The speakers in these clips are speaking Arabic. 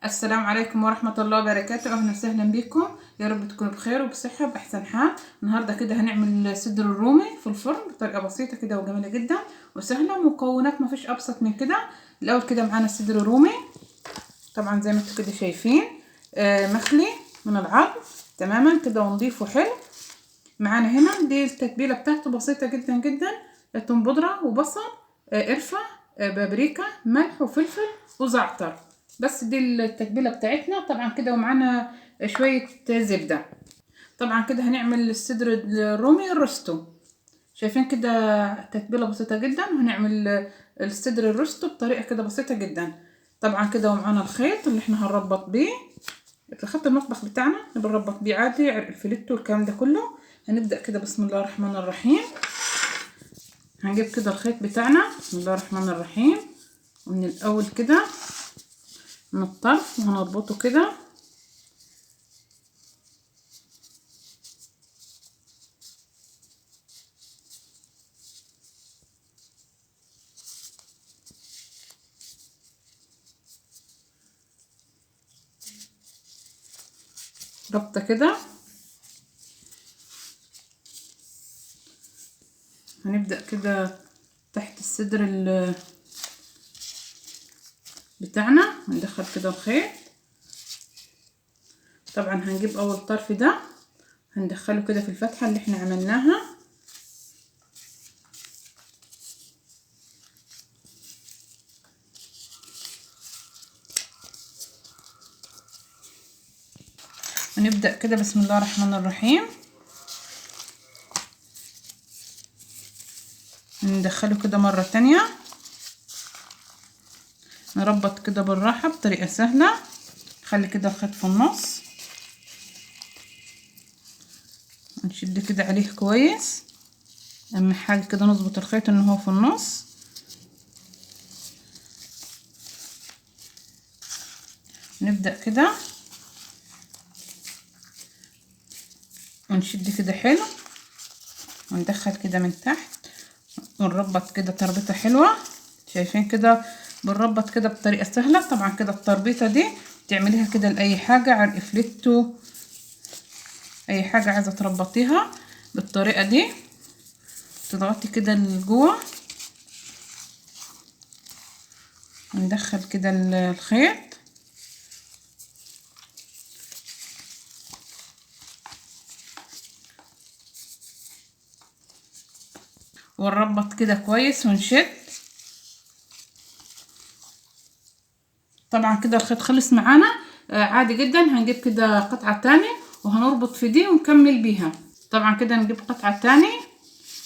السلام عليكم ورحمة الله وبركاته. أهلا وسهلا بكم، يا رب تكونوا بخير وبصحة وبأحسن حال. النهاردة كده هنعمل صدر الرومي في الفرن بطريقة بسيطة كده وجميلة جدا وسهلة، مكونات مفيش أبسط من كده. الأول كده معانا الصدر الرومي، طبعا زي ما انتوا كده شايفين مخلي من العظم تماما كده ونضيفه حلو. معانا هنا دي التتبيلة بتاعته بسيطة جدا جدا، توم بودرة وبصل قرفة بابريكا ملح وفلفل وزعتر، بس دي التتبيلة بتاعتنا طبعا كده. ومعانا شوية زبدة. طبعا كده هنعمل الصدر الرومي الروستو، شايفين كده تتبيلة بسيطة جدا. وهنعمل الصدر الروستو بطريقة كده بسيطة جدا. طبعا كده ومعانا الخيط اللي احنا هنربط بيه، الخيط المطبخ بتاعنا اللي بنربط بيه عادي، عرق الفليتو والكلام ده كله. هنبدأ كده بسم الله الرحمن الرحيم. هنجيب كده الخيط بتاعنا بسم الله الرحمن الرحيم، ومن الأول كده من الطرف وهنربطه كده. ربطة كده. هنبدأ كده تحت الصدر بتاعنا هندخل كده الخيط. طبعا هنجيب اول طرف ده هندخله كده في الفتحة اللي احنا عملناها، ونبدأ كده بسم الله الرحمن الرحيم ندخله كده مرة تانية. نربط كده بالراحة بطريقة سهلة، نخلي كده الخيط في النص، نشد كده عليه كويس. اهم حاجة كده نظبط الخيط ان هو في النص. نبدأ كده ونشد كده حلو وندخل كده من تحت ونربط كده تربيطة حلوة. شايفين كده بنربط كده بطريقة سهلة. طبعا كده التربيطة دي تعمليها كده لأي حاجة، عرق فليتو، أي حاجة عايزة تربطيها بالطريقة دي. تضغطي كده لجوه وندخل كده الخيط ونربط كده كويس ونشد. طبعا كده الخيط خلص معانا عادي جدا. هنجيب كده قطعة تاني وهنربط في دي ونكمل بيها. طبعا كده نجيب قطعة تاني.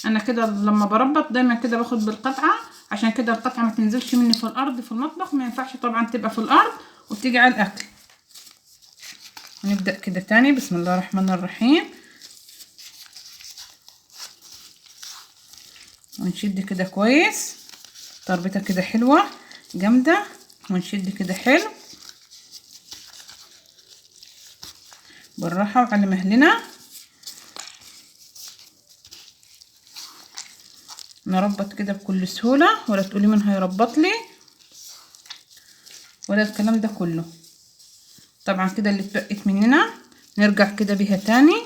انا كده لما بربط دايما كده باخد بالقطعة، عشان كده القطعة ما تنزلش مني في الارض في المطبخ. ما ينفعش طبعا تبقى في الارض وتيجي على الاكل. نبدأ كده تاني بسم الله الرحمن الرحيم ونشد كده كويس، تربيطة كده حلوة جامدة، ونشد كده حلو بالراحة وعلى مهلنا. نربط كده بكل سهولة، ولا تقولي من هيربط لي ولا الكلام ده كله. طبعا كده اللي اتبقت مننا نرجع كده بيها تاني.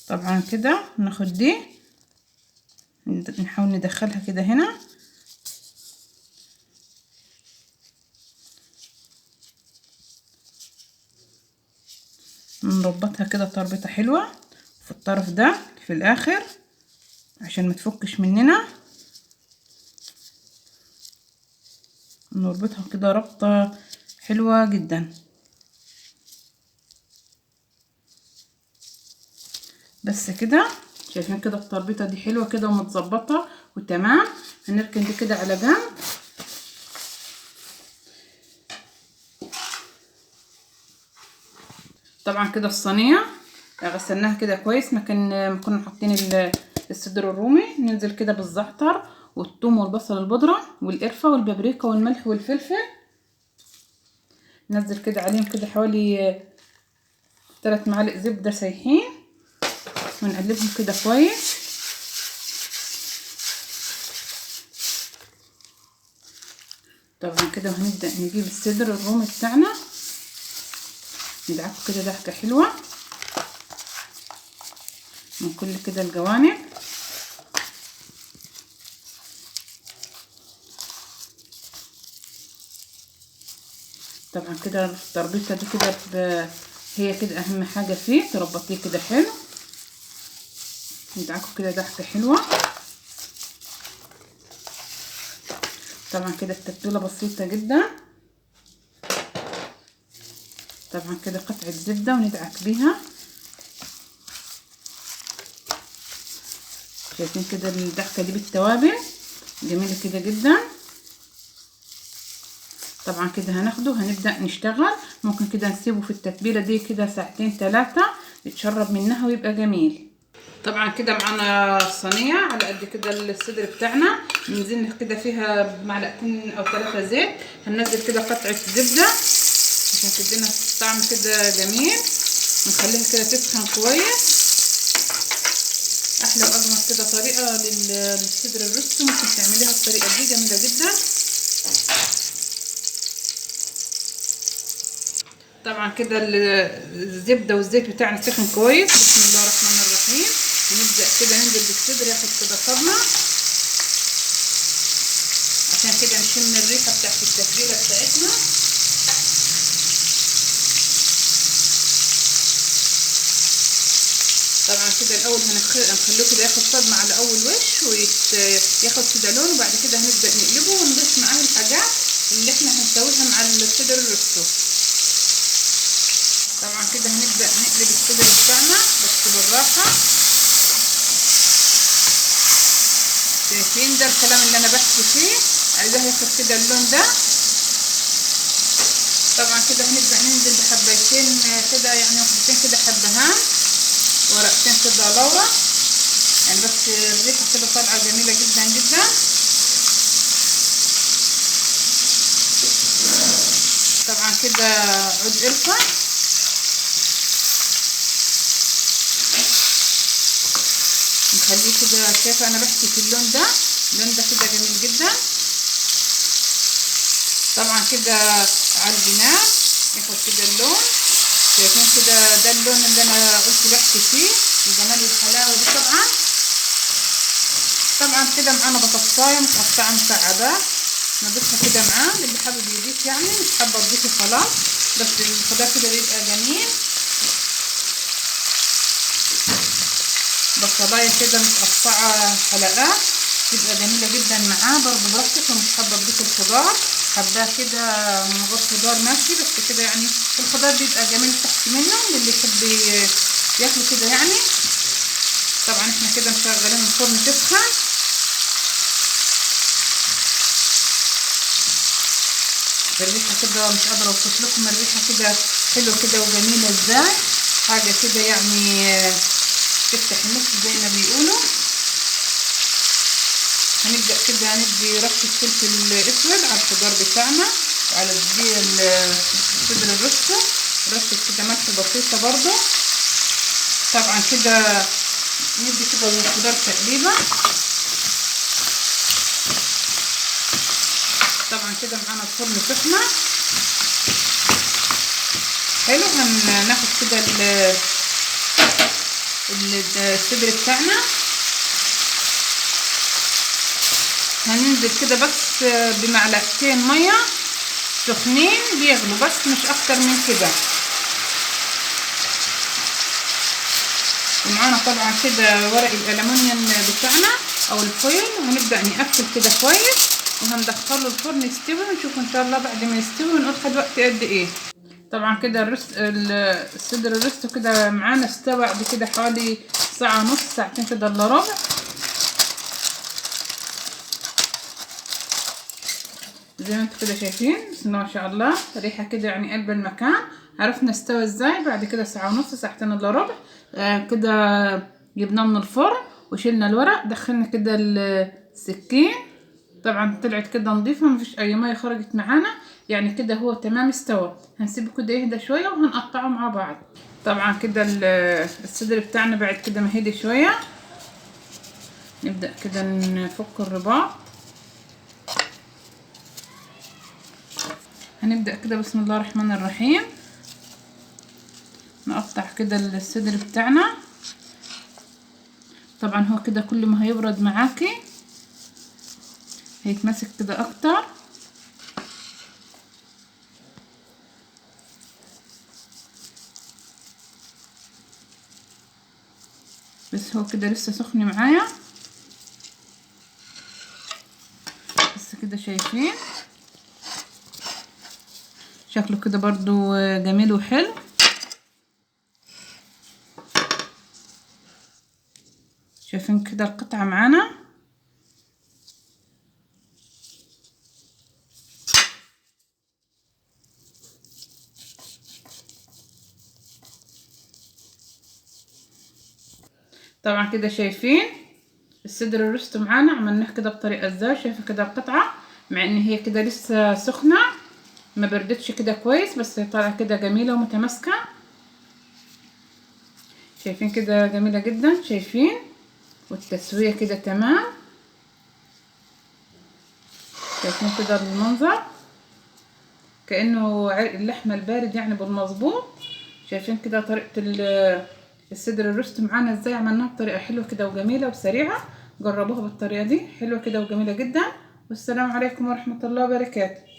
طبعا كده ناخد دي نحاول ندخلها كده هنا، نربطها كده تربيطة حلوة في الطرف ده في الاخر عشان ما تفكش مننا. نربطها كده ربطة حلوة جدا. بس كده شايفين كده التربيطة دي حلوة كده ومتظبطة وتمام. هنركن دي كده على جنب. طبعا كده الصينية غسلناها كده كويس، ما كنا حاطين الصدر الرومي. ننزل كده بالزعتر والثوم والبصل البودرة والقرفة والبابريكا والملح والفلفل. ننزل كده عليهم كده حوالي 3 معالق زبدة سايحين ونقلبهم كده كويس. طبعا كده وهنبدأ نجيب الصدر الرومي بتاعنا، ندعكه كده دعكة حلوة من كل كده الجوانب. طبعا كده التربيطة دي كده هي كده اهم حاجة فيه، تربطيه كده حلو، ندعكه كده دعكة حلوة. طبعا كده التتبيلة بسيطة جدا. طبعا كده قطعة زبدة وندعك بيها، شايفين كده الدعكة دي بالتوابل جميلة كده جدا. طبعا كده هناخده هنبدأ نشتغل، ممكن كده نسيبه في التتبيلة دي كده ساعتين 3 يتشرب منها ويبقى جميل. طبعا كده معانا صينية على قد كده الصدر بتاعنا، ننزل كده فيها معلقتين او 3 زيت، هننزل كده قطعة زبدة عشان تدينا طعم كده جميل، ونخليها كده تسخن كويس. احلى واجمل كده طريقة للصدر الروستو ممكن تعمليها الطريقة دي جميلة جدا. طبعا كده الزبدة والزيت بتاعنا سخن كويس، بسم الله الرحمن الرحيم. هنبدأ كده ننزل بالصدر ياخد كده صدمة عشان كده نشم الريحة بتاعت التتبيلة بتاعتنا. طبعا كده الاول هنخليه كده ياخد صدمة على اول وش وياخد كده لون، وبعد كده هنبدأ نقلبه ونضيف معاه الحاجات اللي احنا هنسويها مع الصدر الروستو. طبعا كده هنبدأ نقلب الصدر بتاعنا بس بالراحة. شايفين ده الكلام اللي انا بحكي فيه، عايزاه ياخد كده اللون ده. طبعا كده هنبدأ ننزل بحبايتين كده، يعني واحدتين كده حبهان، ورقتين كده لورا، يعني بس الريحة كده طالعة جميلة جدا جدا. طبعا كده عود قرفة، نخليه كده، شايفه انا بحكي في اللون ده، اللون ده كده جميل جدا. طبعا كده على الجناب ياخد كده اللون، شايفين كده ده اللون اللي انا قلت بحكي فيه الجمال والحلاوه دي. طبعا كده معانا بطاطسايه متقطعه مكعبات، نضيفها كده معاه، اللي حابب يضيف يعني، مش حابه تضيفي خلاص، بس الخضار كده بيبقى جميل. بصلايه كده متقطعه حلقات تبقى جميله جدا معاه برضه براحتك، ومش حابه تضيفي الخضار، حباه كده من غير خضار ماشي، بس كده يعني الخضار بيبقى جميل تحت منه للي يحب ياكله كده يعني. طبعا احنا كده مشغلين الفرن تسخن. الريحه كده مش قادره اوصف لكم الريحه كده حلوه كده وجميله ازاي، حاجه كده يعني تفتح النفس زي ما بيقولوا. هنبدأ كده ندي رشة فلفل اسود على الخضار بتاعنا وعلى صدر الروستو، رشة كده ملح بسيطة برضو. طبعا كده ندي كده الخضار تقليبة. طبعا كده معانا الفرن سخنة حلو. هناخد كده الصدر بتاعنا، هننزل كده بس بمعلقتين ميه سخنين بيغلوا بس مش اكتر من كده. ومعانا طبعا كده ورق الالومنيوم بتاعنا او الفويل، وهنبدا نقفل كده كويس وهندخله الفرن يستوي، ونشوف ان شاء الله بعد ما يستوي ونقول خد وقت قد ايه. طبعا كده الصدر الروستو كده معانا استوى بعد كده حوالي ساعه ونص ساعتين كده الا ربع. زي ما انتم كده شايفين بسم الله ما شاء الله، ريحه كده يعني قلب المكان. عرفنا استوى ازاي بعد كده ساعه ونص ساعتين الا ربع. كده جبناه من الفرن وشيلنا الورق، دخلنا كده السكين، طبعا طلعت كده نظيفه مفيش اي ميه خرجت معانا، يعني كده هو تمام استوى. هنسيبه كده يهدى شويه وهنقطعه مع بعض. طبعا كده الصدر بتاعنا بعد كده ما هدي شويه، نبدا كده نفك الرباط. هنبدأ كده بسم الله الرحمن الرحيم. نقطع كده الصدر بتاعنا. طبعا هو كده كل ما هيبرد معاكي هيتمسك كده اكتر. بس هو كده لسه سخن معايا، بس كده شايفين شكله كده برضو جميل وحلو. شايفين كده القطعة معانا. طبعا كده شايفين الصدر الروست معانا عملناه كده بطريقة ازاي. شايفة كده القطعة مع ان هي كده لسه سخنة ما بردتش كده كويس، بس طالعة كده جميلة ومتماسكة. شايفين كده جميلة جدا. شايفين والتسوية كده تمام. شايفين كده المنظر كأنه اللحمة البارد يعني بالمظبوط. شايفين كده طريقة الصدر الروست معانا ازاي عملناها بطريقة حلوة كده وجميلة وسريعة. جربوها بالطريقة دي، حلوة كده وجميلة جدا. والسلام عليكم ورحمة الله وبركاته.